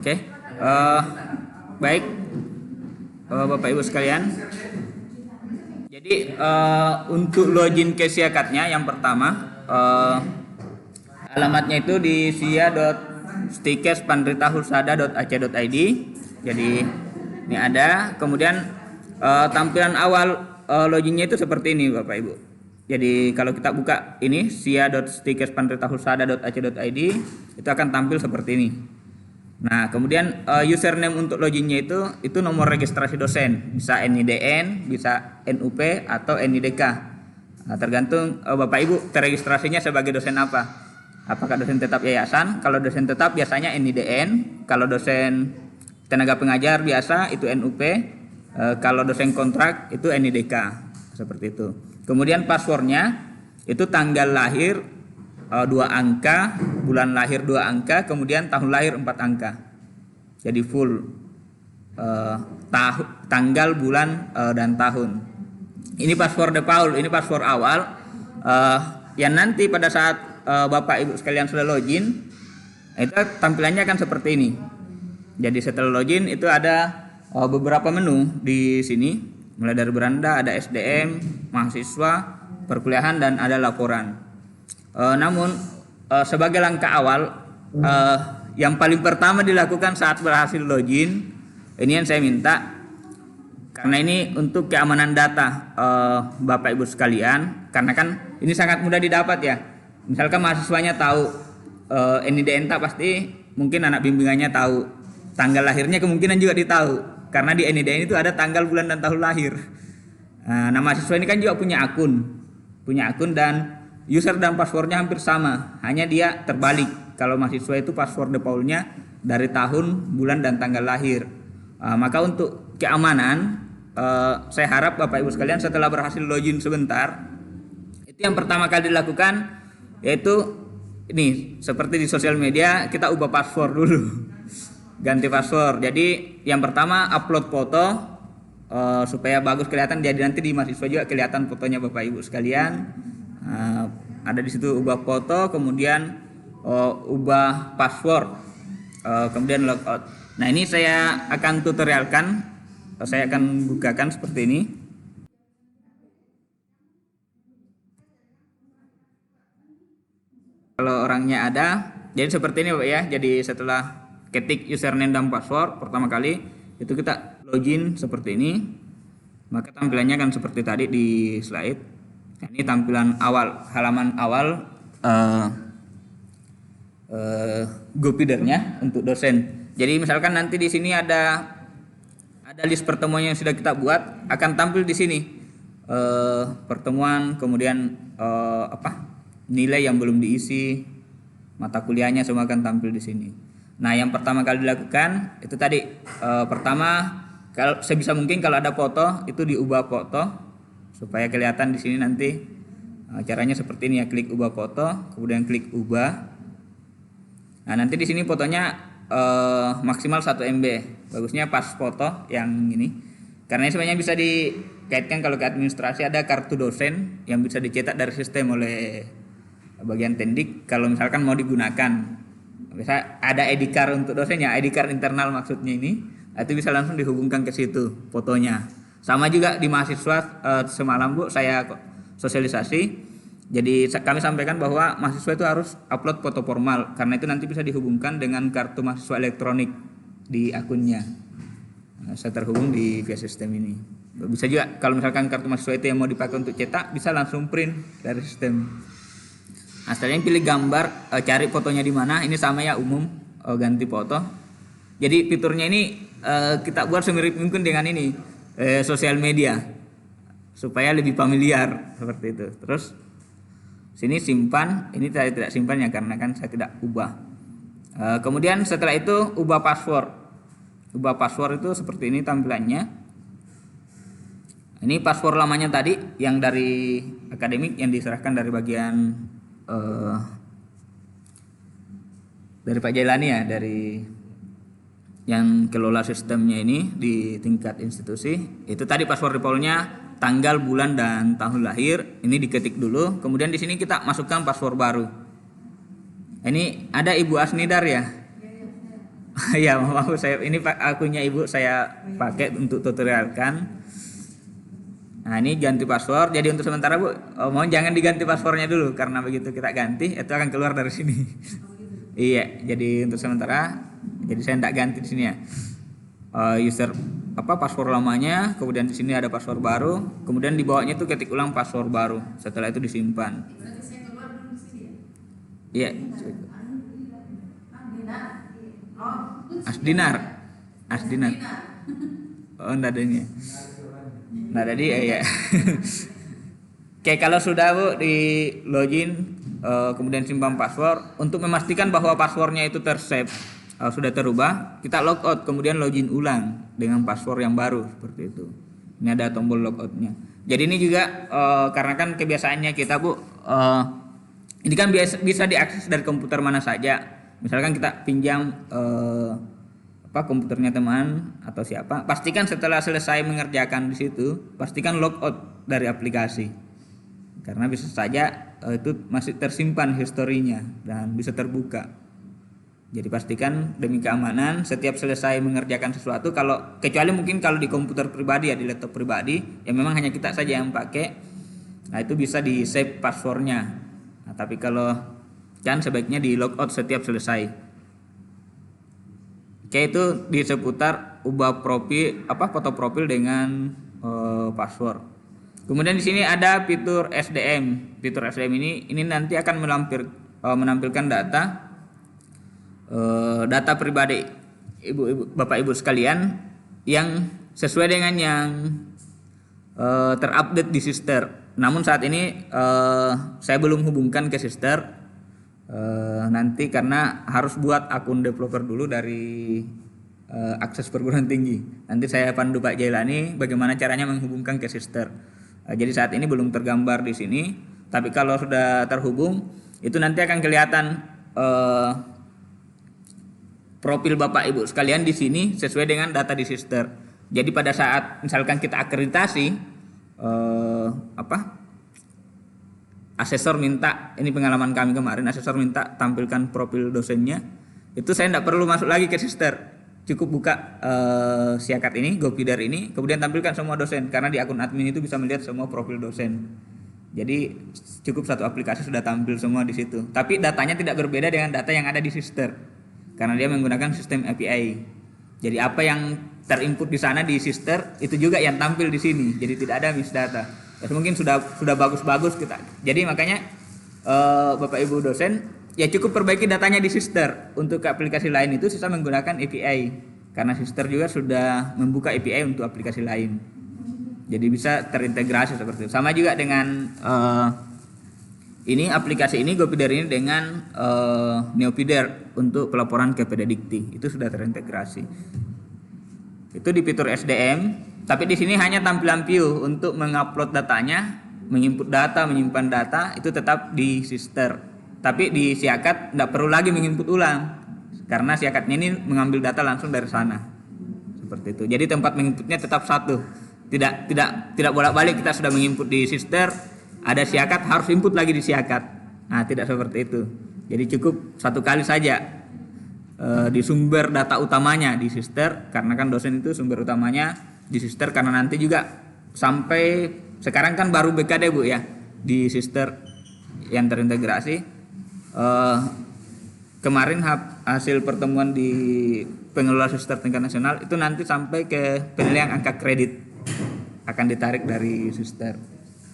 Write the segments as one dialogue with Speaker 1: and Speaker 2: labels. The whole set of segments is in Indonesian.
Speaker 1: Oke, baik, Bapak Ibu sekalian. Jadi untuk login ke Siakatnya yang pertama alamatnya itu di sia.stikespandritahusada.ac.id. Jadi ini ada. Kemudian tampilan awal loginnya itu seperti ini, Bapak Ibu. Jadi kalau kita buka ini sia.stikespandritahusada.ac.id itu akan tampil seperti ini. Nah, kemudian username untuk loginnya itu nomor registrasi dosen, bisa NIDN, bisa NUP atau NIDK. Nah, tergantung Bapak Ibu terregistrasinya sebagai dosen apa. Apakah dosen tetap yayasan? Kalau dosen tetap biasanya NIDN, kalau dosen tenaga pengajar biasa itu NUP, kalau dosen kontrak itu NIDK, seperti itu. Kemudian passwordnya itu tanggal lahir 2 angka, bulan lahir 2 angka, kemudian tahun lahir 4 angka. Jadi full tanggal, bulan, dan tahun. Ini password default, ini password awal. Yang nanti pada saat Bapak Ibu sekalian sudah login, itu tampilannya akan seperti ini. Jadi setelah login itu ada beberapa menu di sini. Mulai dari beranda ada SDM, mahasiswa, perkuliahan, dan ada laporan. Namun sebagai langkah awal yang paling pertama dilakukan saat berhasil login, ini yang saya minta, karena ini untuk keamanan data Bapak Ibu sekalian, karena kan ini sangat mudah didapat ya. Misalkan mahasiswanya tahu NIDN pasti mungkin anak bimbingannya tahu, tanggal lahirnya kemungkinan juga ditahu, karena di NIDN itu ada tanggal, bulan, dan tahun lahir. Nah, mahasiswa ini kan juga punya akun dan user dan passwordnya hampir sama, hanya dia terbalik. Kalau mahasiswa itu password defaultnya dari tahun, bulan, dan tanggal lahir. Maka untuk keamanan, saya harap Bapak Ibu sekalian setelah berhasil login sebentar, itu yang pertama kali dilakukan yaitu ini, seperti di sosial media kita ubah password dulu, ganti password. Jadi yang pertama upload foto supaya bagus kelihatan. Jadi nanti di mahasiswa juga kelihatan fotonya Bapak Ibu sekalian. Ada di situ ubah foto, kemudian ubah password, kemudian logout. Nah, ini saya akan tutorialkan, saya akan bukakan seperti ini. Kalau orangnya ada, jadi seperti ini Pak ya. Jadi setelah ketik username dan password pertama kali itu kita login seperti ini, maka tampilannya akan seperti tadi di slide. Ini tampilan awal, halaman awal GoPidernya untuk dosen. Jadi misalkan nanti di sini ada list pertemuan yang sudah kita buat, akan tampil di sini pertemuan, kemudian nilai yang belum diisi, mata kuliahnya semua akan tampil di sini. Nah, yang pertama kali dilakukan itu tadi pertama, kalau sebisa mungkin kalau ada foto itu diubah foto supaya kelihatan di sini nanti. Caranya seperti ini ya, klik ubah foto, kemudian klik ubah. Nah, nanti di sini fotonya maksimal 1 MB. Bagusnya pas foto yang ini. Karena ini sebenarnya bisa dikaitkan kalau ke administrasi, ada kartu dosen yang bisa dicetak dari sistem oleh bagian tendik kalau misalkan mau digunakan. Bisa ada ID card untuk dosen ya, ID card internal maksudnya ini. Itu bisa langsung dihubungkan ke situ fotonya. Sama juga di mahasiswa, semalam Bu saya sosialisasi. Jadi kami sampaikan bahwa mahasiswa itu harus upload foto formal, karena itu nanti bisa dihubungkan dengan kartu mahasiswa elektronik di akunnya. Saya terhubung via sistem ini. Bisa juga kalau misalkan kartu mahasiswa itu yang mau dipakai untuk cetak, bisa langsung print dari sistem. Nah, setelah pilih gambar, cari fotonya di mana. Ini sama ya, umum, ganti foto. Jadi fiturnya ini kita buat semirip mungkin dengan ini, sosial media, supaya lebih familiar seperti itu. Terus sini simpan, ini saya tidak simpan ya karena kan saya tidak ubah. Kemudian setelah itu ubah password. Ubah password itu seperti ini tampilannya. Ini password lamanya tadi yang dari akademik yang diserahkan dari bagian dari Pak Jailani ya, dari yang kelola sistemnya ini di tingkat institusi. Itu tadi password defaultnya tanggal, bulan, dan tahun lahir. Ini diketik dulu, kemudian di sini kita masukkan password baru. Ini ada Ibu Asnidar ya. Ya maaf, saya ini akunnya ibu saya pakai untuk tutorialkan. Nah ini ganti password. Jadi untuk sementara bu, mohon jangan diganti passwordnya dulu karena begitu kita ganti itu akan keluar dari sini. Iya, jadi untuk sementara, jadi saya tidak ganti di sini ya. User password lamanya, kemudian di sini ada password baru, kemudian di bawahnya itu ketik ulang password baru. Setelah itu disimpan. Iya. Asdinar. Oh, enggak ada ini. Nah, jadi ya. Oke, kalau sudah bu di login, kemudian simpan password, untuk memastikan bahwa passwordnya itu tersave, sudah terubah, kita logout kemudian login ulang dengan password yang baru seperti itu. Ini ada tombol logoutnya. Jadi ini juga karena kan kebiasaannya kita bu, ini kan bisa diakses dari komputer mana saja. Misalkan kita pinjam komputernya teman atau siapa, pastikan setelah selesai mengerjakan di situ, pastikan logout dari aplikasi. Karena bisa saja itu masih tersimpan historinya dan bisa terbuka. Jadi pastikan demi keamanan setiap selesai mengerjakan sesuatu, kecuali mungkin kalau di komputer pribadi ya, di laptop pribadi, ya memang hanya kita saja yang pakai. Nah, itu bisa di save passwordnya. Nah, tapi kalau kan sebaiknya di logout setiap selesai. Oke, itu di seputar ubah profil foto profil dengan password. Kemudian di sini ada fitur SDM. Fitur SDM ini nanti akan menampilkan data pribadi Bapak Ibu sekalian yang sesuai dengan yang terupdate di Sister. Namun saat ini saya belum hubungkan ke Sister. Nanti karena harus buat akun developer dulu dari akses perguruan tinggi. Nanti saya pandu Pak Jailani bagaimana caranya menghubungkan ke Sister. Jadi saat ini belum tergambar di sini, tapi kalau sudah terhubung itu nanti akan kelihatan profil Bapak Ibu sekalian di sini sesuai dengan data di Sister. Jadi pada saat misalkan kita akreditasi, asesor minta, ini pengalaman kami kemarin, asesor minta tampilkan profil dosennya, itu saya tidak perlu masuk lagi ke Sister, cukup buka Siakat ini, GoPidar ini, kemudian tampilkan semua dosen, karena di akun admin itu bisa melihat semua profil dosen. Jadi cukup satu aplikasi sudah tampil semua di situ. Tapi datanya tidak berbeda dengan data yang ada di Sister, karena dia menggunakan sistem API. Jadi apa yang terinput di sana di Sister itu juga yang tampil di sini, jadi tidak ada miss data. Ya, mungkin sudah bagus-bagus kita. Jadi makanya Bapak Ibu dosen ya cukup perbaiki datanya di Sister. Untuk aplikasi lain itu sisa menggunakan API. Karena Sister juga sudah membuka API untuk aplikasi lain. Jadi bisa terintegrasi seperti itu. Sama juga dengan ini aplikasi ini GoPidar ini dengan Neopidar untuk pelaporan ke Pedadikti. Itu sudah terintegrasi. Itu di fitur SDM. Tapi di sini hanya tampilan view. Untuk mengupload datanya, menginput data, menyimpan data itu tetap di Sister. Tapi di Siakat tidak perlu lagi menginput ulang, karena Siakatnya ini mengambil data langsung dari sana. Seperti itu. Jadi tempat menginputnya tetap satu. Tidak bolak-balik kita sudah menginput di Sister, ada Siakat harus input lagi di Siakat. Nah, tidak seperti itu. Jadi cukup satu kali saja di sumber data utamanya di Sister, karena kan dosen itu sumber utamanya di Sister, karena nanti juga sampai sekarang kan baru BKD Bu ya di Sister yang terintegrasi. Kemarin hasil pertemuan di pengelola Sister tingkat nasional itu nanti sampai ke penilaian angka kredit akan ditarik dari Sister.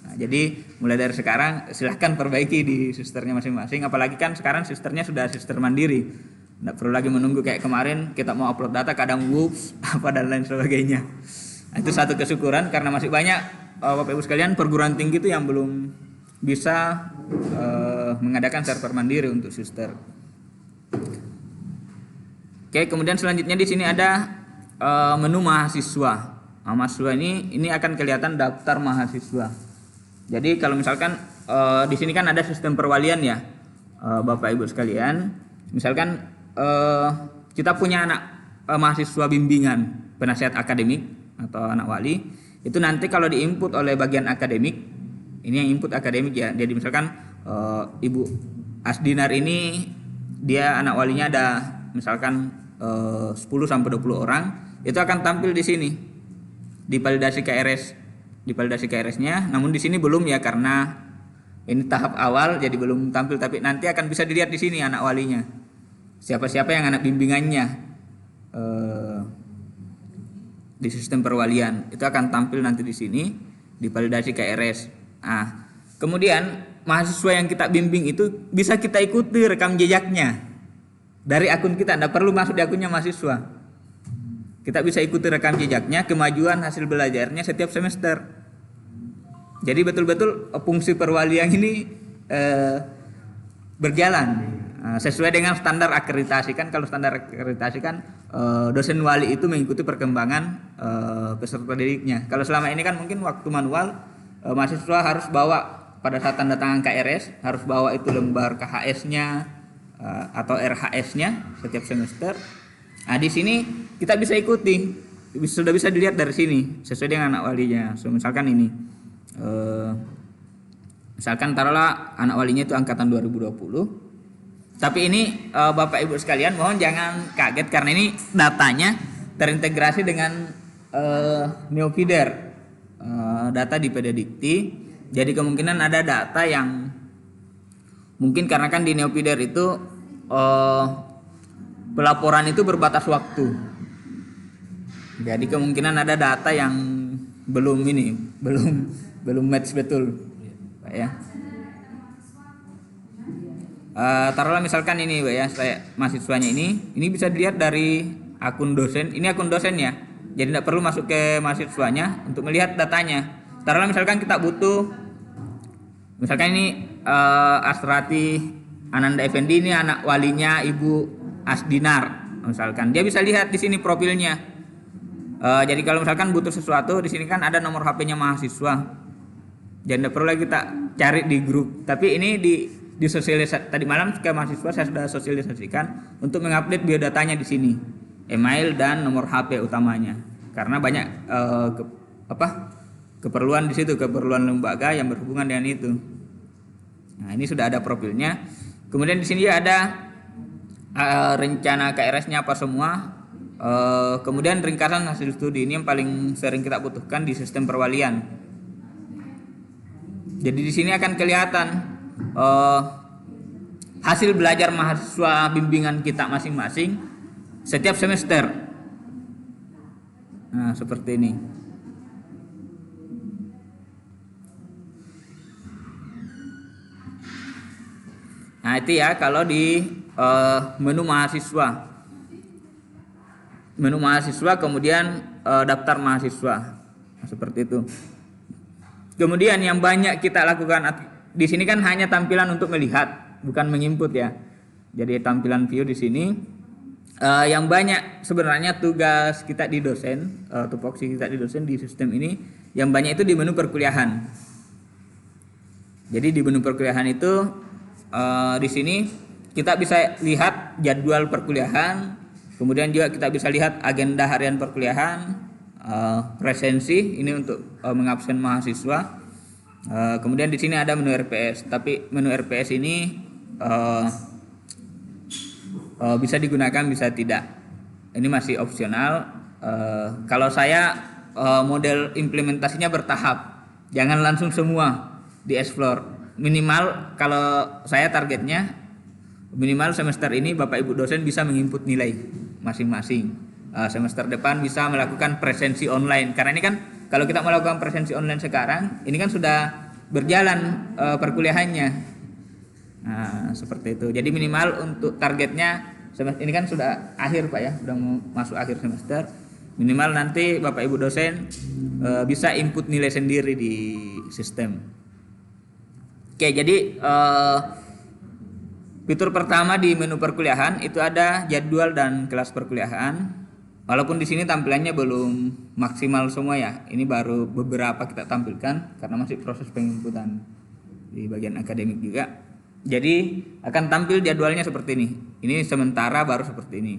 Speaker 1: Nah, jadi mulai dari sekarang silahkan perbaiki di Sisternya masing-masing, apalagi kan sekarang Sisternya sudah Sister mandiri. Tidak perlu lagi menunggu kayak kemarin kita mau upload data kadang whoops apa dan lain sebagainya. Nah, itu satu kesyukuran karena masih banyak Bapak Ibu sekalian perguruan tinggi itu yang belum bisa mengadakan server mandiri untuk Sister. Oke, kemudian selanjutnya di sini ada menu mahasiswa. Nah, mahasiswa ini akan kelihatan daftar mahasiswa. Jadi kalau misalkan di sini kan ada sistem perwalian ya, Bapak Ibu sekalian. Misalkan kita punya anak mahasiswa bimbingan penasihat akademik atau anak wali, itu nanti kalau diinput oleh bagian akademik, ini yang input akademik ya. Jadi misalkan Ibu Asdinar ini dia anak walinya ada misalkan 10 sampai 20 orang itu akan tampil di sini di validasi KRS-nya. Namun di sini belum ya, karena ini tahap awal jadi belum tampil, tapi nanti akan bisa dilihat di sini anak walinya. Siapa-siapa yang anak bimbingannya di sistem perwalian itu akan tampil nanti di sini di validasi KRS. Nah, kemudian mahasiswa yang kita bimbing itu bisa kita ikuti rekam jejaknya dari akun kita, tidak perlu masuk di akunnya mahasiswa. Kita bisa ikuti rekam jejaknya, kemajuan hasil belajarnya setiap semester. Jadi betul-betul fungsi perwalian ini berjalan sesuai dengan standar akreditasi. Kan kalau standar akreditasi kan dosen wali itu mengikuti perkembangan peserta didiknya. Kalau selama ini kan mungkin waktu manual, mahasiswa harus bawa pada saat tanda tangan KRS, harus bawa itu lembar KHS-nya atau RHS-nya setiap semester. Nah, di sini kita bisa ikuti, sudah bisa dilihat dari sini sesuai dengan anak walinya. So, misalkan ini, misalkan taruhlah anak walinya itu angkatan 2020. Tapi ini Bapak Ibu sekalian mohon jangan kaget karena ini datanya terintegrasi dengan Neofeeder, data di Pedadikti. Jadi kemungkinan ada data yang mungkin karena kan di Neofeeder itu pelaporan itu berbatas waktu. Jadi kemungkinan ada data yang belum match betul, Pak ya. Taruhlah misalkan ini, Pak ya, saya mahasiswanya ini bisa dilihat dari akun dosen. Ini akun dosen ya. Jadi tidak perlu masuk ke mahasiswanya untuk melihat datanya. Taruhlah misalkan kita butuh, misalkan ini Astrati Ananda Effendi, ini anak walinya Ibu Asdinar. Misalkan dia bisa lihat di sini profilnya. Jadi kalau misalkan butuh sesuatu di sini kan ada nomor HP-nya mahasiswa. Jadi tidak perlu lagi kita cari di grup. Tapi ini di sosialisasi tadi malam ke mahasiswa saya sudah sosialisasikan untuk mengupdate biodatanya di sini, email dan nomor HP utamanya. Karena banyak keperluan di situ, keperluan lembaga yang berhubungan dengan itu. Nah, ini sudah ada profilnya. Kemudian di sini ada rencana KRS-nya apa semua. Kemudian ringkasan hasil studi, ini yang paling sering kita butuhkan di sistem perwalian. Jadi di sini akan kelihatan hasil belajar mahasiswa bimbingan kita masing-masing setiap semester. Nah, seperti ini. Nah, itu ya kalau di menu mahasiswa. Menu mahasiswa kemudian daftar mahasiswa. Nah, seperti itu. Kemudian yang banyak kita lakukan di sini kan hanya tampilan untuk melihat, bukan menginput ya. Jadi tampilan view di sini. Yang banyak sebenarnya tugas kita di dosen, tupoksi kita di dosen di sistem ini, yang banyak itu di menu perkuliahan. Jadi di menu perkuliahan itu di sini kita bisa lihat jadwal perkuliahan, kemudian juga kita bisa lihat agenda harian perkuliahan, presensi ini untuk mengabsen mahasiswa. Kemudian di sini ada menu RPS, tapi menu RPS ini bisa digunakan bisa tidak. Ini masih opsional. Kalau saya model implementasinya bertahap, jangan langsung semua di explore. Minimal kalau saya targetnya minimal semester ini Bapak Ibu dosen bisa menginput nilai masing-masing. Semester depan bisa melakukan presensi online, karena ini kan kalau kita melakukan presensi online sekarang ini kan sudah berjalan perkuliahannya. Nah, seperti itu. Jadi minimal untuk targetnya ini kan sudah akhir Pak ya, sudah mau masuk akhir semester. Minimal nanti Bapak Ibu dosen bisa input nilai sendiri di sistem. Oke, jadi fitur pertama di menu perkuliahan itu ada jadwal dan kelas perkuliahan. Walaupun di sini tampilannya belum maksimal semua ya. Ini baru beberapa kita tampilkan karena masih proses penginputan di bagian akademik juga. Jadi akan tampil jadwalnya seperti ini. Ini sementara baru seperti ini.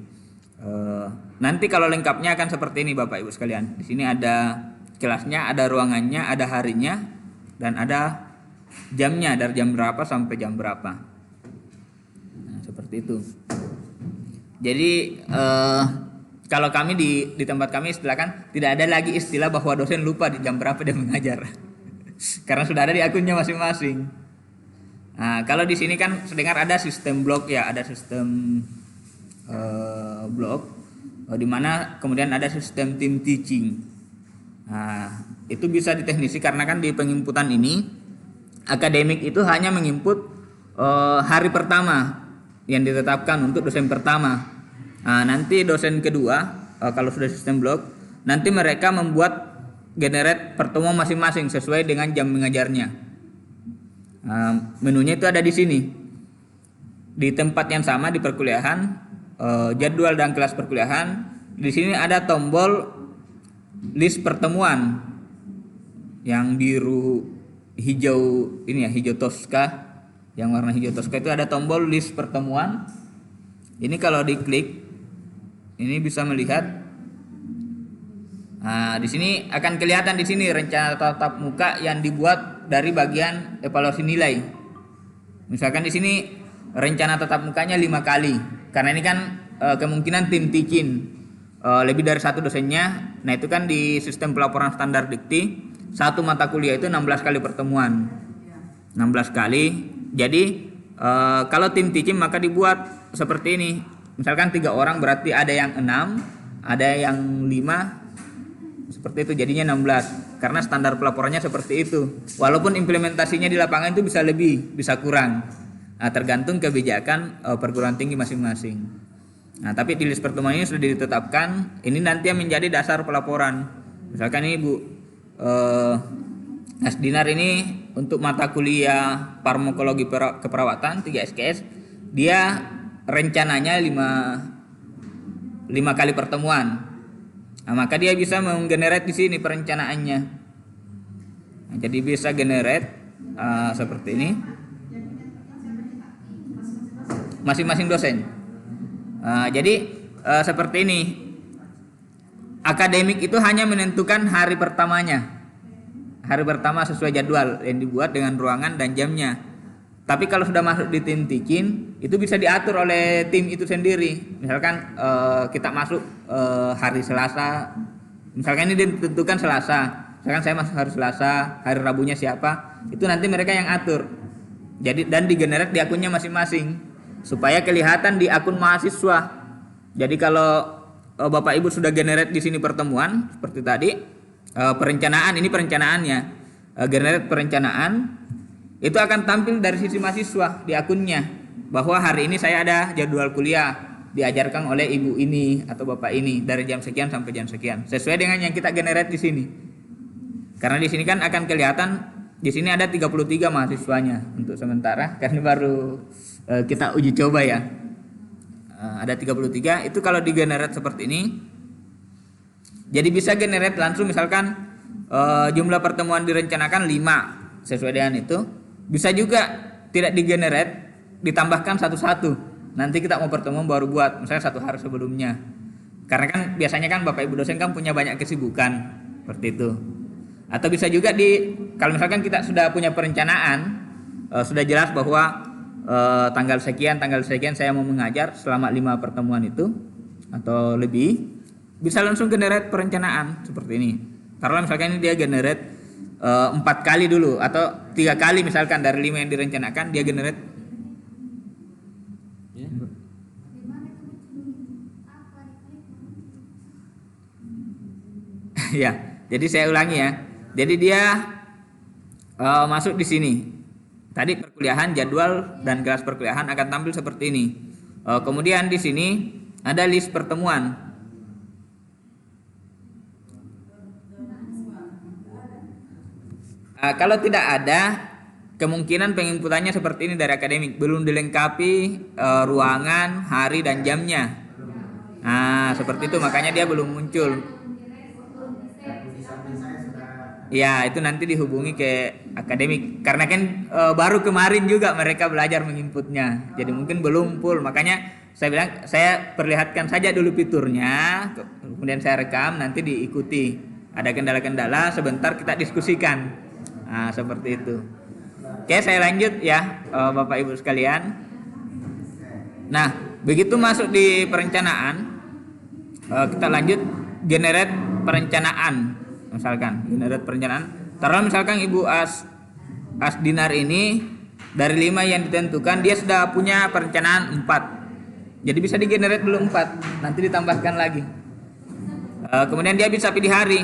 Speaker 1: Nanti kalau lengkapnya akan seperti ini Bapak Ibu sekalian. Di sini ada kelasnya, ada ruangannya, ada harinya, dan ada jamnya dari jam berapa sampai jam berapa. Nah, seperti itu. Jadi kalau kami di tempat kami istilahkan tidak ada lagi istilah bahwa dosen lupa di jam berapa dia mengajar. Karena sudah ada di akunnya masing-masing. Nah, kalau di sini kan sedengar ada sistem blok ya, ada sistem blok di mana kemudian ada sistem team teaching. Nah, itu bisa diteknisi karena kan di penginputan ini akademik itu hanya menginput hari pertama yang ditetapkan untuk dosen pertama. Nah, nanti dosen kedua kalau sudah sistem blok, nanti mereka membuat generate pertemuan masing-masing sesuai dengan jam mengajarnya. Menunya itu ada di sini. Di tempat yang sama di perkuliahan, jadwal dan kelas perkuliahan, di sini ada tombol list pertemuan yang biru hijau ini ya, hijau toska. Yang warna hijau toska itu ada tombol list pertemuan. Ini kalau diklik, ini bisa melihat. Nah, di sini akan kelihatan di sini rencana tatap muka yang dibuat dari bagian evaluasi nilai. Misalkan di sini rencana tatap mukanya 5 kali. Karena ini kan kemungkinan tim teaching lebih dari satu dosennya. Nah, itu kan di sistem pelaporan standar dikti satu mata kuliah itu 16 kali pertemuan. 16 kali. Jadi kalau tim teaching maka dibuat seperti ini. Misalkan 3 orang berarti ada yang 6, ada yang 5, seperti itu jadinya 16. Karena standar pelaporannya seperti itu. Walaupun implementasinya di lapangan itu bisa lebih, bisa kurang. Nah, tergantung kebijakan perguruan tinggi masing-masing. Nah, tapi di list pertemuan ini sudah ditetapkan. Ini nanti yang menjadi dasar pelaporan. Misalkan ini Bu Asdinar ini untuk mata kuliah farmakologi keperawatan 3 SKS, dia rencananya 5 kali pertemuan. Nah, maka dia bisa menggenerate di sini perencanaannya. Nah, jadi bisa generate seperti ini. Masing-masing dosen. Jadi seperti ini. Akademik itu hanya menentukan hari pertamanya. Hari pertama sesuai jadwal yang dibuat dengan ruangan dan jamnya. Tapi kalau sudah masuk di tim teaching, itu bisa diatur oleh tim itu sendiri. Misalkan kita masuk hari Selasa, misalkan ini ditentukan Selasa. Misalkan saya masuk hari Selasa, hari Rabunya siapa, itu nanti mereka yang atur. Jadi dan digenerate di akunnya masing-masing supaya kelihatan di akun mahasiswa. Jadi kalau Bapak Ibu sudah generate di sini pertemuan seperti tadi, perencanaan ini perencanaannya, generate perencanaan itu akan tampil dari sisi mahasiswa di akunnya bahwa hari ini saya ada jadwal kuliah diajarkan oleh ibu ini atau bapak ini dari jam sekian sampai jam sekian sesuai dengan yang kita generate di sini. Karena di sini kan akan kelihatan di sini ada 33 mahasiswanya untuk sementara karena baru kita uji coba ya. Ada 33 itu kalau digenerate seperti ini. Jadi bisa generate langsung misalkan jumlah pertemuan direncanakan 5 sesuai dengan itu. Bisa juga tidak digenerate, ditambahkan satu-satu. Nanti kita mau pertemuan baru buat misalnya 1 hari sebelumnya. Karena kan biasanya kan Bapak Ibu dosen kan punya banyak kesibukan seperti itu. Atau bisa juga kalau misalkan kita sudah punya perencanaan, sudah jelas bahwa tanggal sekian saya mau mengajar selama 5 pertemuan itu atau lebih. Bisa langsung generate perencanaan seperti ini. Karena misalkan ini dia generate 4 kali dulu atau 3 kali misalkan dari 5 yang direncanakan dia generate. Ya, jadi saya ulangi ya. Jadi dia masuk di sini. Tadi perkuliahan, jadwal dan kelas perkuliahan akan tampil seperti ini. Kemudian di sini ada list pertemuan. Kalau tidak ada, kemungkinan penginputannya seperti ini dari akademik, belum dilengkapi ruangan, hari dan jamnya. Nah, seperti itu makanya dia belum muncul. Ya, itu nanti dihubungi ke akademik karena kan baru kemarin juga mereka belajar menginputnya. Jadi mungkin belum full, makanya saya bilang saya perlihatkan saja dulu fiturnya, kemudian saya rekam, nanti diikuti. Ada kendala-kendala, sebentar kita diskusikan. Nah, seperti itu. Oke, saya lanjut ya Bapak Ibu sekalian. Nah, Begitu masuk di perencanaan, kita lanjut generate perencanaan. Misalkan generate perencanaan. Taruh misalkan Ibu Asdinar ini dari 5 yang ditentukan dia sudah punya perencanaan 4. Jadi bisa digenerate dulu 4, nanti ditambahkan lagi. Kemudian dia bisa pilih hari.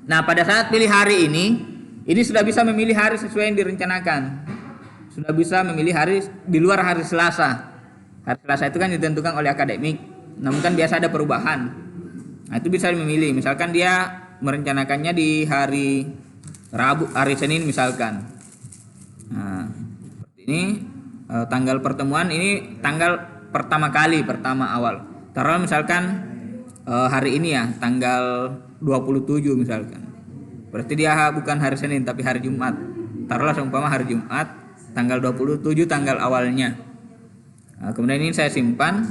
Speaker 1: Nah, pada saat pilih hari ini sudah bisa memilih hari sesuai yang direncanakan. Sudah bisa memilih hari di luar hari Selasa. Hari Selasa itu kan ditentukan oleh akademik, namun kan biasa ada perubahan. Nah, itu bisa memilih. Misalkan dia merencanakannya di hari Rabu, hari Senin misalkan. Nah, seperti ini tanggal pertemuan ini tanggal pertama awal. Taruh misalkan hari ini ya, tanggal 27 misalkan. Berarti dia bukan hari Senin tapi hari Jumat. Taruhlah seumpama hari Jumat, tanggal 27 tanggal awalnya. Nah, kemudian ini saya simpan.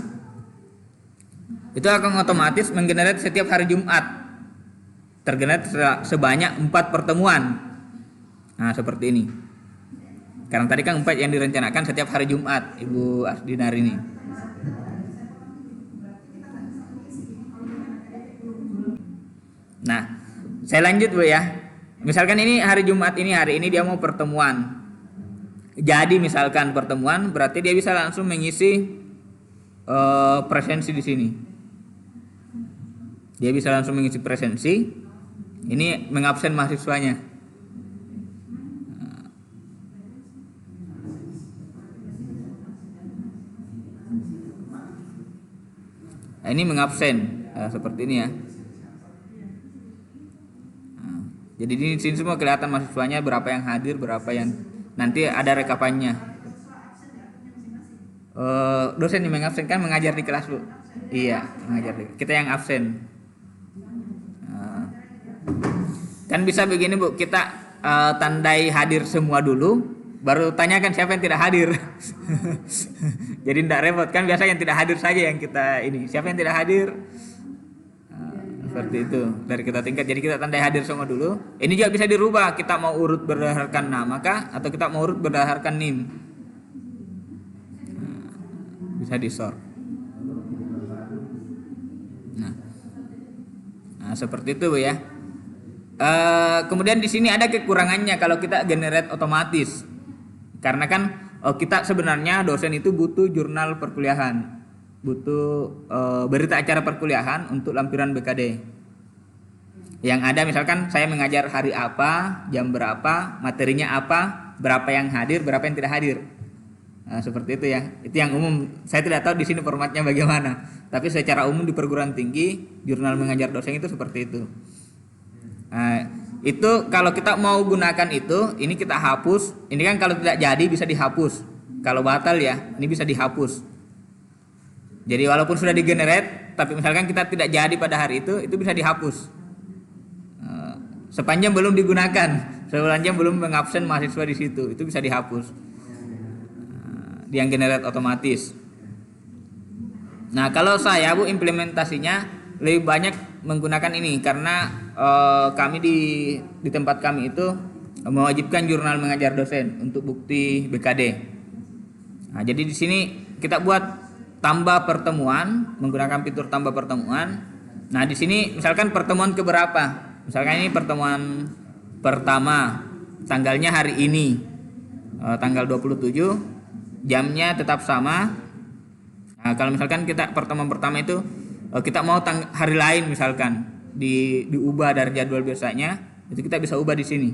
Speaker 1: Itu akan otomatis menggenerate setiap hari Jumat. Tergenerate sebanyak 4 pertemuan. Nah, seperti ini. Karena tadi kan 4 yang direncanakan setiap hari Jumat, Ibu Asdinar ini. Nah, saya lanjut Bu ya. Misalkan ini hari Jumat ini, hari ini dia mau pertemuan. Jadi misalkan pertemuan berarti dia bisa langsung mengisi presensi di sini. Dia bisa langsung mengisi presensi. Ini mengabsen mahasiswanya. Nah, ini mengabsen seperti ini ya. Jadi di sini semua kelihatan mahasiswanya, berapa yang hadir, berapa yang nanti ada rekapannya. Dosen yang mengabsen kan mengajar di kelas Bu. Iya, mengajar kita yang absen. Kan bisa begini Bu, kita tandai hadir semua dulu, baru tanyakan siapa yang tidak hadir. Jadi tidak repot kan, biasa yang tidak hadir saja yang kita ini. Siapa yang tidak hadir? Seperti itu dari kita tingkat. Jadi kita tandai hadir semua dulu. Ini juga bisa dirubah, kita mau urut berdasarkan nama kah atau kita mau urut berdasarkan NIM. Bisa di-sort. Nah, seperti itu Bu ya. Kemudian di sini ada kekurangannya kalau kita generate otomatis. Karena kan kita sebenarnya dosen itu butuh jurnal perkuliahan. Butuh berita acara perkuliahan untuk lampiran BKD. Yang ada misalkan saya mengajar hari apa, jam berapa, materinya apa, berapa yang hadir, berapa yang tidak hadir. Nah, seperti itu ya. Itu yang umum. Saya tidak tahu di sini formatnya bagaimana. Tapi secara umum di perguruan tinggi, jurnal mengajar dosen itu seperti itu. Nah, itu kalau kita mau gunakan itu, ini kita hapus. Ini kan kalau tidak jadi bisa dihapus. Kalau batal ya, ini bisa dihapus. Jadi walaupun sudah digenerate, tapi misalkan kita tidak jadi pada hari itu bisa dihapus. Sepanjang belum digunakan, sepanjang belum mengabsen mahasiswa di situ, itu bisa dihapus. Yang generate otomatis. Nah, kalau saya Bu implementasinya lebih banyak menggunakan ini karena kami di tempat kami itu mewajibkan jurnal mengajar dosen untuk bukti BKD. Nah, jadi di sini kita buat tambah pertemuan menggunakan fitur tambah pertemuan. Nah, di sini misalkan pertemuan keberapa? Misalkan ini pertemuan pertama, tanggalnya hari ini, tanggal 27, jamnya tetap sama. Nah, kalau misalkan kita pertemuan pertama itu kita mau hari lain misalkan diubah dari jadwal biasanya, itu kita bisa ubah di sini.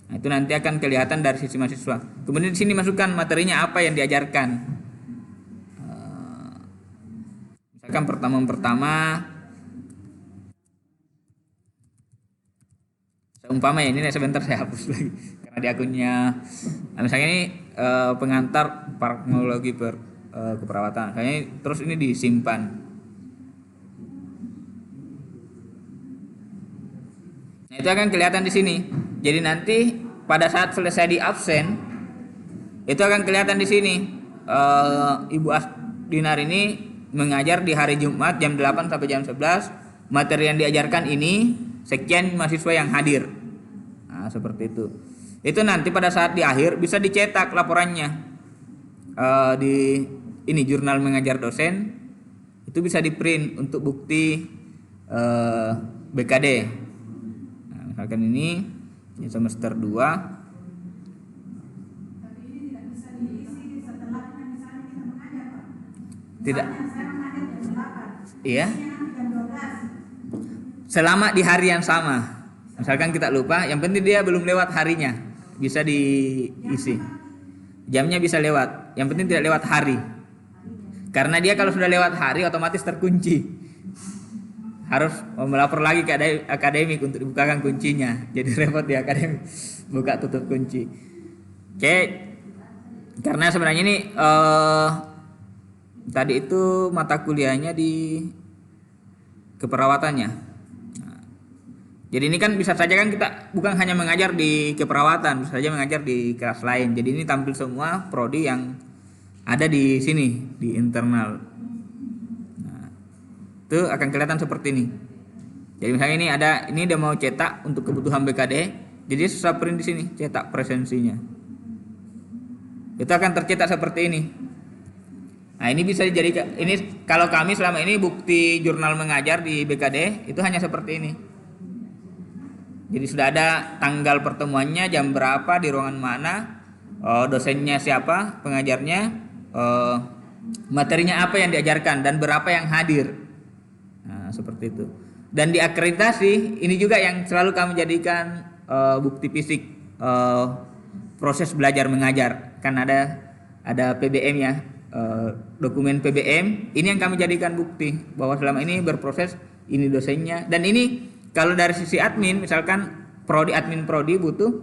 Speaker 1: Nah, itu nanti akan kelihatan dari sisi mahasiswa. Kemudian di sini masukkan materinya apa yang diajarkan. Misalkan pertemuan pertama, seumpama ya, ini sebentar saya hapus lagi karena di akunnya. Nah, misalnya ini pengantar farmakologi keperawatan. Kayaknya terus ini disimpan. Nah, itu akan kelihatan di sini. Jadi nanti pada saat selesai di absen, itu akan kelihatan di sini. Ibu Asdinar ini mengajar di hari Jumat jam 8 sampai jam 11. Materi yang diajarkan ini sekian mahasiswa yang hadir. Nah, seperti itu. Itu nanti pada saat di akhir bisa dicetak laporannya. ini jurnal mengajar dosen itu bisa di print untuk bukti BKD. Nah, misalkan ini semester 2. Tidak. Iya. Selama di hari yang sama. Misalkan kita lupa, yang penting dia belum lewat harinya, bisa diisi. Jamnya bisa lewat, yang penting tidak lewat hari. Karena dia kalau sudah lewat hari otomatis terkunci. Harus melapor lagi ke akademik untuk dibukakan kuncinya. Jadi repot di akademik buka tutup kunci. Oke. Karena sebenarnya ini tadi itu mata kuliahnya di keperawatannya. Nah, jadi ini kan bisa saja kan kita bukan hanya mengajar di keperawatan, bisa saja mengajar di kelas lain. Jadi ini tampil semua prodi yang ada di sini di internal. Nah, itu akan kelihatan seperti ini. Jadi misalnya ini dia mau cetak untuk kebutuhan BKD, jadi susah print di sini cetak presensinya. Itu akan tercetak seperti ini. Nah ini bisa dijadikan, ini kalau kami selama ini bukti jurnal mengajar di BKD itu hanya seperti ini. Jadi sudah ada tanggal pertemuannya, jam berapa, di ruangan mana, dosennya siapa, pengajarnya, materinya apa yang diajarkan dan berapa yang hadir. Nah seperti itu. Dan di akreditasi ini juga yang selalu kami jadikan bukti fisik proses belajar mengajar. Kan ada PBM ya. Dokumen PBM ini yang kami jadikan bukti bahwa selama ini berproses ini dosennya. Dan ini kalau dari sisi admin, misalkan admin prodi butuh,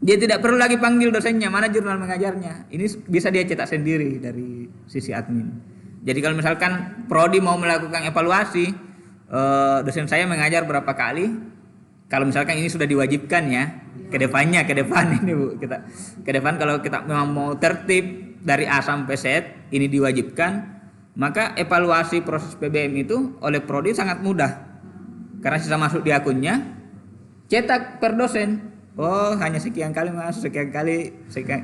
Speaker 1: dia tidak perlu lagi panggil dosennya, mana jurnal mengajarnya, ini bisa dia cetak sendiri dari sisi admin. Jadi kalau misalkan prodi mau melakukan evaluasi, dosen saya mengajar berapa kali, kalau misalkan ini sudah diwajibkan ya, ke depan ini Bu, kita ke depan kalau kita memang mau tertib dari A sampai Z ini diwajibkan, maka evaluasi proses PBM itu oleh prodi sangat mudah. Karena sisa masuk di akunnya, cetak per dosen. Oh, hanya sekian kali masuk, sekian kali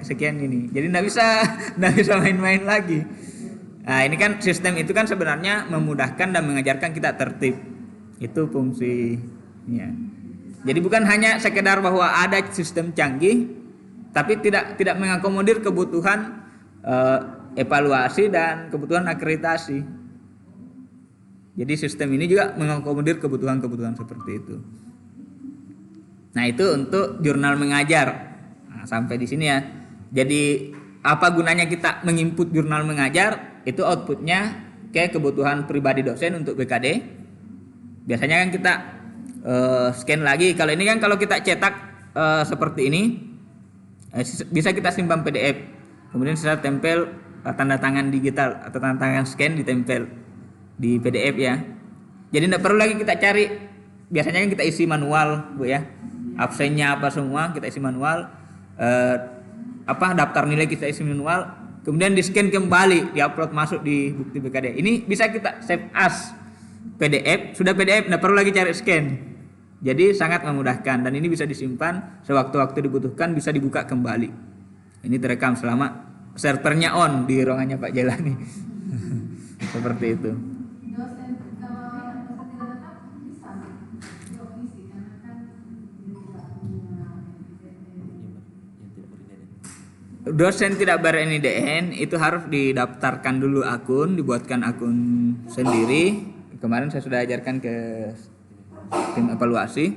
Speaker 1: sekian ini. Jadi enggak bisa main-main lagi. Nah, ini kan sistem itu kan sebenarnya memudahkan dan mengajarkan kita tertib. Itu fungsinya. Jadi bukan hanya sekedar bahwa ada sistem canggih, tapi tidak mengakomodir kebutuhan evaluasi dan kebutuhan akreditasi. Jadi sistem ini juga mengakomodir kebutuhan-kebutuhan seperti itu. Nah itu untuk jurnal mengajar. Nah, sampai di sini ya. Jadi apa gunanya kita menginput jurnal mengajar? Itu outputnya ke kebutuhan pribadi dosen untuk BKD. Biasanya kan kita scan lagi. Kalau ini kan kalau kita cetak seperti ini, bisa kita simpan PDF. Kemudian saya tempel tanda tangan digital atau tanda tangan scan ditempel di PDF ya. Jadi tidak perlu lagi kita cari. Biasanya kan kita isi manual Bu ya. Absennya apa semua kita isi manual. Daftar nilai kita isi manual. Kemudian di scan kembali, diupload masuk di bukti BKD. Ini bisa kita save as PDF. Sudah PDF, tidak perlu lagi cari scan. Jadi sangat memudahkan dan ini bisa disimpan sewaktu-waktu dibutuhkan, bisa dibuka kembali. Ini terekam selama servernya on di ruangannya Pak Jelani. Seperti itu. Dosen tidak ber-NIDN itu harus didaftarkan dulu akun, dibuatkan akun sendiri. Kemarin saya sudah ajarkan ke tim evaluasi.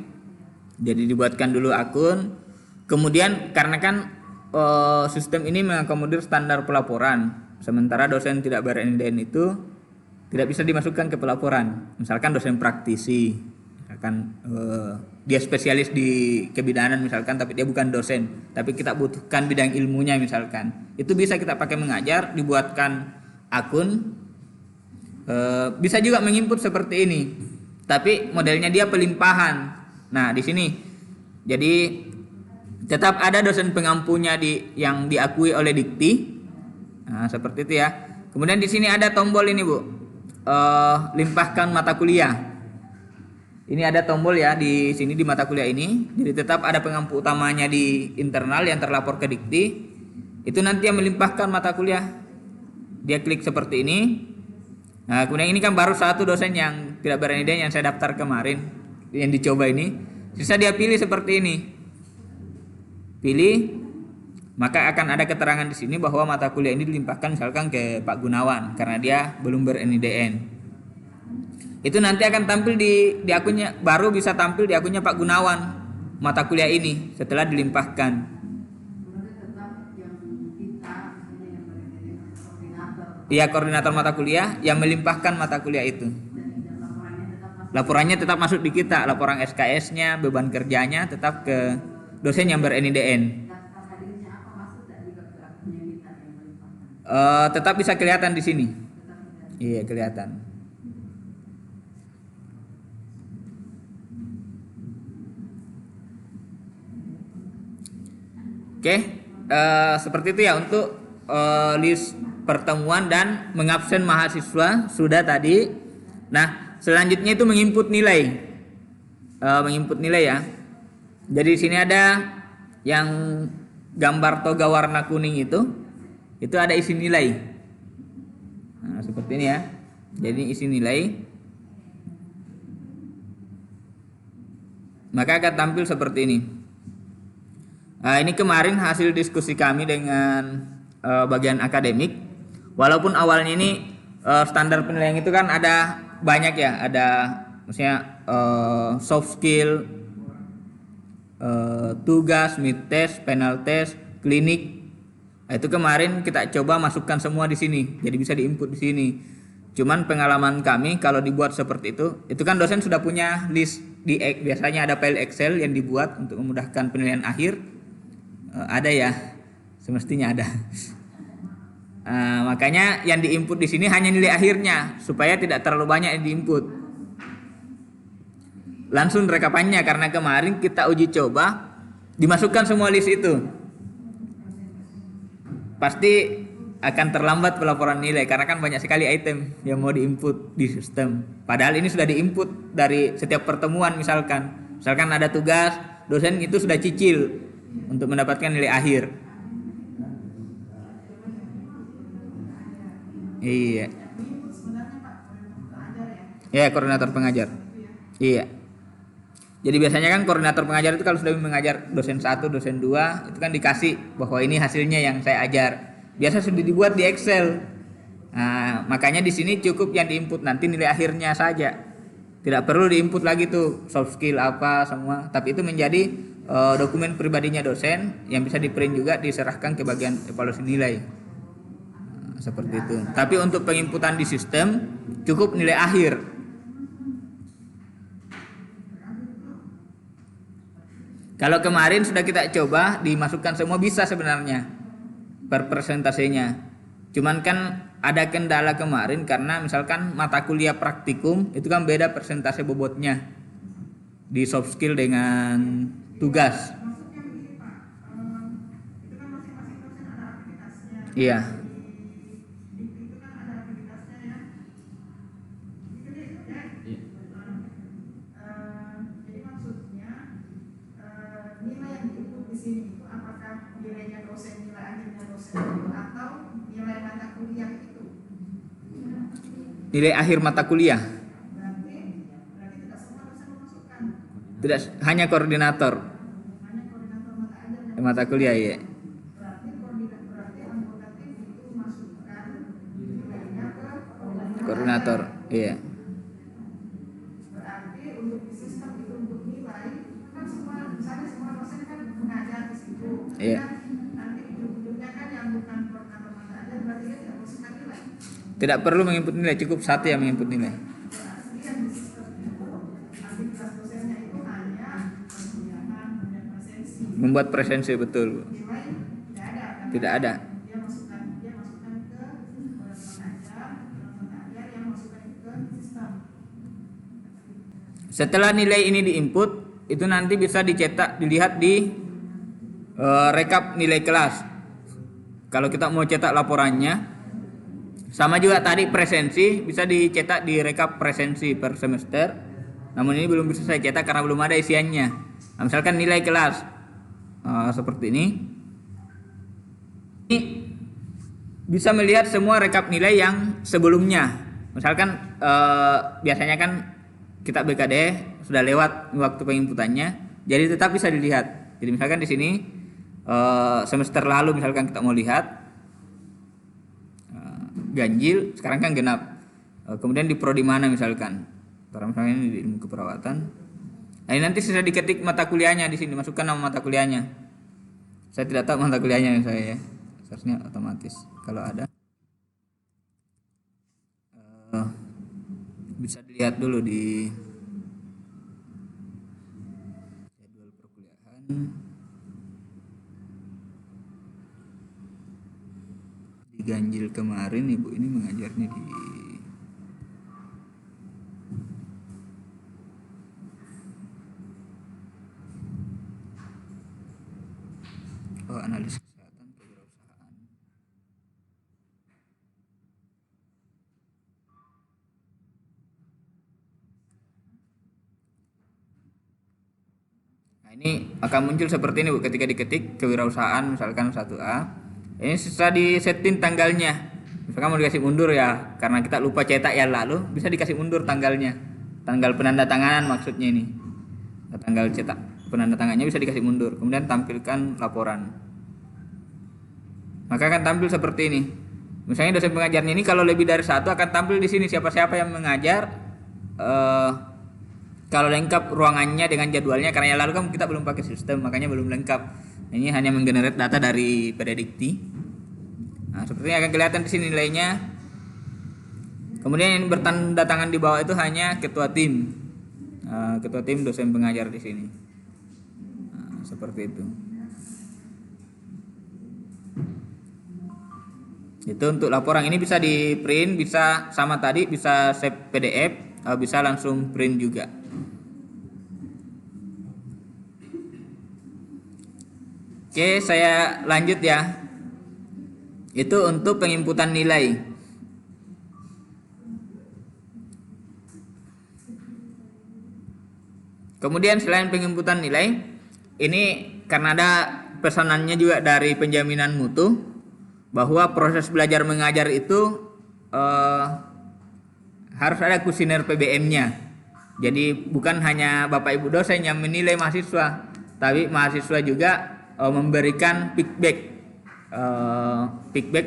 Speaker 1: Jadi dibuatkan dulu akun. Kemudian karena kan sistem ini mengakomodir standar pelaporan, sementara dosen tidak ber-NIDN itu tidak bisa dimasukkan ke pelaporan. Misalkan dosen praktisi, misalkan dia spesialis di kebidanan misalkan, tapi dia bukan dosen, tapi kita butuhkan bidang ilmunya misalkan, itu bisa kita pakai mengajar, dibuatkan akun. Bisa juga menginput seperti ini, tapi modelnya dia pelimpahan. Nah di sini jadi tetap ada dosen pengampunya yang diakui oleh Dikti. Nah, seperti itu ya. Kemudian di sini ada tombol ini Bu, limpahkan mata kuliah. Ini ada tombol ya di sini di mata kuliah ini. Jadi tetap ada pengampu utamanya di internal yang terlapor ke Dikti. Itu nanti yang melimpahkan mata kuliah. dia klik seperti ini. Nah, kemudian ini kan baru satu dosen yang tidak ber-NIDN yang saya daftar kemarin, yang dicoba ini. Sisa dia pilih seperti ini. Pilih, maka akan ada keterangan di sini bahwa mata kuliah ini dilimpahkan misalkan ke Pak Gunawan karena dia belum ber-NIDN. Itu nanti akan tampil di akunnya, baru bisa tampil di akunnya Pak Gunawan mata kuliah ini setelah dilimpahkan. Iya, koordinator mata kuliah yang melimpahkan mata kuliah itu. Laporannya tetap masuk di kita, laporan SKS-nya, beban kerjanya tetap ke dosen yang ber-NIDN. Tetap bisa kelihatan di sini. Iya, kelihatan. Oke, seperti itu ya untuk list pertemuan dan mengabsen mahasiswa sudah tadi. Nah, selanjutnya itu menginput nilai. Menginput nilai ya. Jadi di sini ada yang gambar toga warna kuning itu ada isi nilai. Nah, seperti ini ya. Jadi isi nilai. Maka akan tampil seperti ini. Nah, ini kemarin hasil diskusi kami dengan bagian akademik. Walaupun awalnya ini standar penilaian itu kan ada banyak ya, ada maksudnya soft skill, tugas, mid test, penal test, klinik. Nah, itu kemarin kita coba masukkan semua di sini, jadi bisa diinput di sini. Cuman pengalaman kami kalau dibuat seperti itu kan dosen sudah punya list biasanya ada file Excel yang dibuat untuk memudahkan penilaian akhir. Ada ya, semestinya ada. Makanya yang diinput di sini hanya nilai akhirnya supaya tidak terlalu banyak yang diinput. Langsung rekapannya karena kemarin kita uji coba dimasukkan semua list itu. Pasti akan terlambat pelaporan nilai karena kan banyak sekali item yang mau diinput di sistem. Padahal ini sudah diinput dari setiap pertemuan misalkan ada tugas, dosen itu sudah cicil untuk mendapatkan nilai akhir. Iya. Ya, koordinator pengajar. Iya. Jadi biasanya kan koordinator pengajar itu kalau sudah mengajar dosen 1, dosen 2, itu kan dikasih bahwa ini hasilnya yang saya ajar. Biasa sudah dibuat di Excel. Nah, makanya di sini cukup yang diinput nanti nilai akhirnya saja. Tidak perlu diinput lagi tuh soft skill apa semua, tapi itu menjadi dokumen pribadinya dosen yang bisa di-print juga diserahkan ke bagian evaluasi nilai. Seperti itu. Tapi untuk penginputan di sistem cukup nilai akhir. Kalau kemarin sudah kita coba dimasukkan semua bisa sebenarnya per persentasenya. Cuman kan ada kendala kemarin karena misalkan mata kuliah praktikum itu kan beda persentase bobotnya di soft skill dengan tugas. Iya. Nilai akhir mata kuliah. Tidak hanya koordinator mata kuliah ya. Koordinator, iya. Iya. Tidak perlu menginput nilai, cukup satu yang menginput nilai. Membuat presensi betul. Tidak ada. Setelah nilai ini diinput, itu nanti bisa dicetak, dilihat di rekap nilai kelas. Kalau kita mau cetak laporannya, sama juga tadi presensi bisa dicetak di rekap presensi per semester. Namun ini belum bisa saya cetak karena belum ada isiannya. Nah, misalkan nilai kelas seperti ini. bisa melihat semua rekap nilai yang sebelumnya. Misalkan biasanya kan kita BKD sudah lewat waktu penginputannya, jadi tetap bisa dilihat. Jadi misalkan di sini semester lalu misalkan kita mau lihat ganjil, sekarang kan genap. Kemudian di prodi mana misalkan, misalnya ini di ilmu keperawatan. Nah, ini nanti sudah diketik mata kuliahnya di sini, masukkan nama mata kuliahnya. Saya tidak tahu mata kuliahnya saya ya, seharusnya otomatis kalau ada. Bisa dilihat dulu di jadwal perkuliahan. Di ganjil kemarin ibu ini mengajarnya di analis kesehatan kewirausahaan. Nah, ini akan muncul seperti ini Bu, ketika diketik kewirausahaan misalkan 1A. Ini sudah disetting tanggalnya. Misalkan mau dikasih mundur ya, karena kita lupa cetak yang lalu, bisa dikasih mundur tanggalnya. Tanggal penandatanganan maksudnya ini. Tanggal cetak penandatangannya bisa dikasih mundur. Kemudian tampilkan laporan. Maka akan tampil seperti ini. Misalnya dosen pengajarnya ini kalau lebih dari satu akan tampil di sini siapa-siapa yang mengajar. Kalau lengkap ruangannya dengan jadwalnya, karena yang lalu kan kita belum pakai sistem, makanya belum lengkap. Ini hanya menggenerate data dari Pedadikti. Nah, sepertinya akan kelihatan di sini nilainya. Kemudian yang bertanda tangan di bawah itu hanya ketua tim, dosen pengajar di sini. Nah, seperti itu. Itu untuk laporan. Ini bisa di print, bisa sama tadi, bisa save PDF, bisa langsung print juga. Oke, saya lanjut ya. Itu untuk penginputan nilai. Kemudian selain penginputan nilai, ini karena ada pesanannya juga dari penjaminan mutu bahwa proses belajar mengajar itu harus ada kuesioner PBM-nya. Jadi bukan hanya Bapak Ibu dosen yang menilai mahasiswa, tapi mahasiswa juga memberikan feedback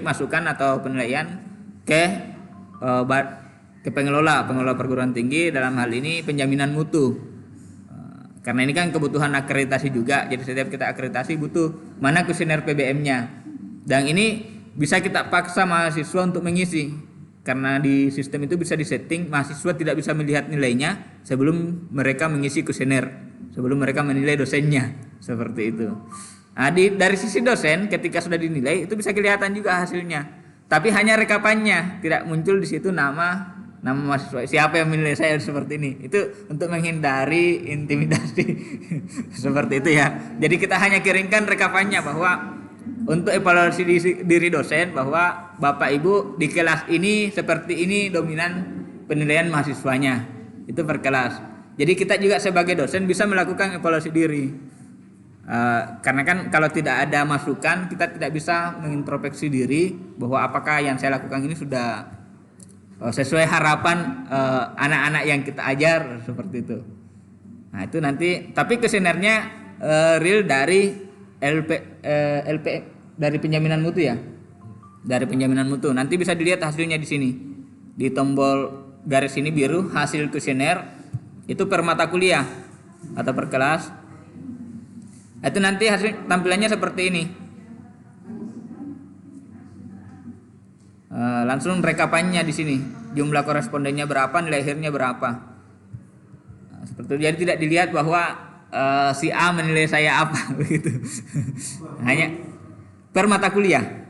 Speaker 1: masukan atau penilaian ke pengelola perguruan tinggi, dalam hal ini penjaminan mutu. Karena ini kan kebutuhan akreditasi juga, jadi setiap kita akreditasi butuh mana kuesioner PBM-nya. Dan ini bisa kita paksa mahasiswa untuk mengisi, karena di sistem itu bisa disetting mahasiswa tidak bisa melihat nilainya sebelum mereka mengisi kuesioner, sebelum mereka menilai dosennya, seperti itu. Nah, dari sisi dosen ketika sudah dinilai itu bisa kelihatan juga hasilnya, tapi hanya rekapannya, tidak muncul di situ nama mahasiswa, siapa yang menilai saya seperti ini. Itu untuk menghindari intimidasi seperti itu ya. Jadi kita hanya kirimkan rekapannya bahwa untuk evaluasi diri dosen bahwa Bapak Ibu di kelas ini seperti ini dominan penilaian mahasiswanya, itu per kelas. Jadi kita juga sebagai dosen bisa melakukan evaluasi diri. Karena kan kalau tidak ada masukan kita tidak bisa mengintrospeksi diri bahwa apakah yang saya lakukan ini sudah sesuai harapan anak-anak yang kita ajar, seperti itu. Nah itu nanti, tapi kuesionernya real dari LP dari penjaminan mutu ya, dari penjaminan mutu. Nanti bisa dilihat hasilnya di sini, di tombol garis ini biru, hasil kuesioner itu per mata kuliah atau per kelas. Itu nanti hasil tampilannya seperti ini. Langsung rekapannya di sini, jumlah korespondennya berapa, nilai akhirnya berapa. Nah, seperti itu. Jadi tidak dilihat bahwa si A menilai saya apa begitu. Hanya per mata kuliah.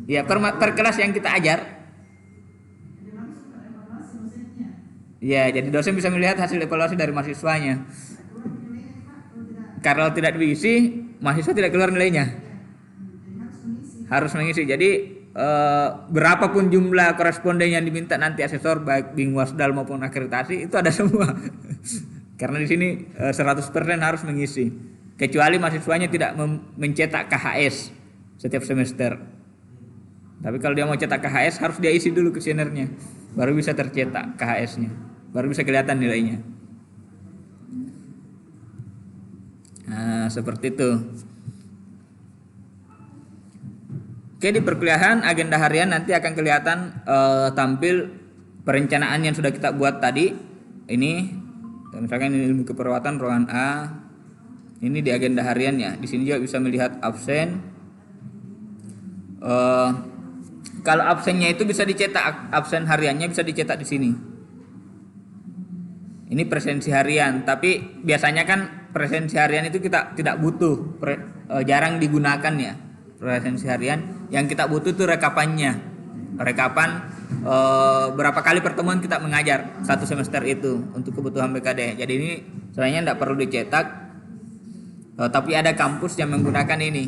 Speaker 1: Ya, per kelas yang kita ajar. Ya, jadi dosen bisa melihat hasil evaluasi dari mahasiswanya. Kalau tidak diisi, mahasiswa tidak keluar nilainya. Harus mengisi. Jadi berapapun jumlah koresponden yang diminta nanti asesor baik Bing Wasdal maupun akreditasi itu ada semua. Karena di sini 100% harus mengisi. Kecuali mahasiswanya tidak mencetak KHS setiap semester. Tapi kalau dia mau cetak KHS harus dia isi dulu kuesionernya, baru bisa tercetak KHS-nya, baru bisa kelihatan nilainya. Nah, seperti itu. Oke, di perkuliahan agenda harian nanti akan kelihatan tampil perencanaan yang sudah kita buat tadi. Ini misalkan ini ilmu keperawatan ruangan A. Ini di agenda hariannya. Di sini juga bisa melihat absen. Kalau absennya itu bisa dicetak, absen hariannya bisa dicetak di sini. Ini presensi harian, tapi biasanya kan presensi harian itu kita tidak butuh, jarang digunakan ya presensi harian. Yang kita butuh itu rekapannya, rekapan berapa kali pertemuan kita mengajar satu semester itu untuk kebutuhan BKD. Jadi ini sebenarnya tidak perlu dicetak, tapi ada kampus yang menggunakan ini.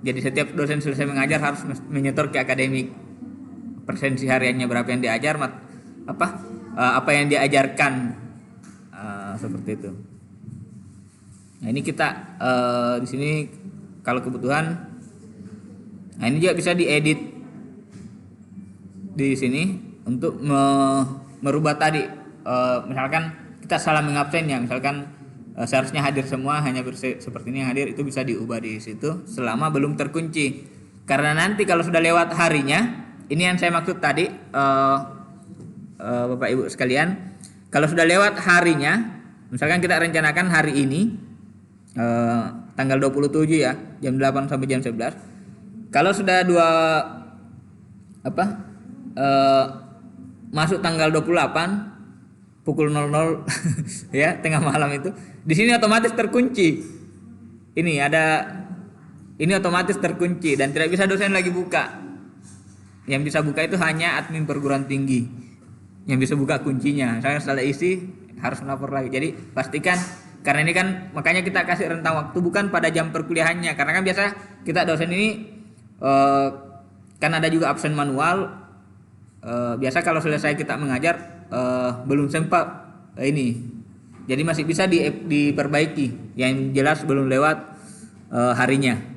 Speaker 1: Jadi setiap dosen selesai mengajar harus menyetor ke akademik presensi hariannya, berapa yang diajar, apa yang diajarkan, seperti itu. Nah ini kita di sini kalau kebutuhan, nah ini juga bisa diedit di sini untuk merubah tadi. Misalkan kita salah mengabsen ya, misalkan seharusnya hadir semua, hanya seperti ini yang hadir, itu bisa diubah di situ selama belum terkunci. Karena nanti kalau sudah lewat harinya, ini yang saya maksud tadi, Bapak Ibu sekalian, kalau sudah lewat harinya, misalkan kita rencanakan hari ini tanggal 27 ya, jam 8 sampai jam 11. Kalau sudah masuk tanggal 28 pukul 00 ya, tengah malam itu, di sini otomatis terkunci. Ini otomatis terkunci dan tidak bisa dosen lagi buka. Yang bisa buka itu hanya admin perguruan tinggi yang bisa buka kuncinya. Saya salah isi harus melapor lagi. Jadi pastikan, karena ini kan makanya kita kasih rentang waktu bukan pada jam perkuliahannya, karena kan biasa kita dosen ini kan ada juga absen manual. Biasa kalau selesai kita mengajar belum sempat ini, jadi masih bisa diperbaiki, yang jelas belum lewat harinya.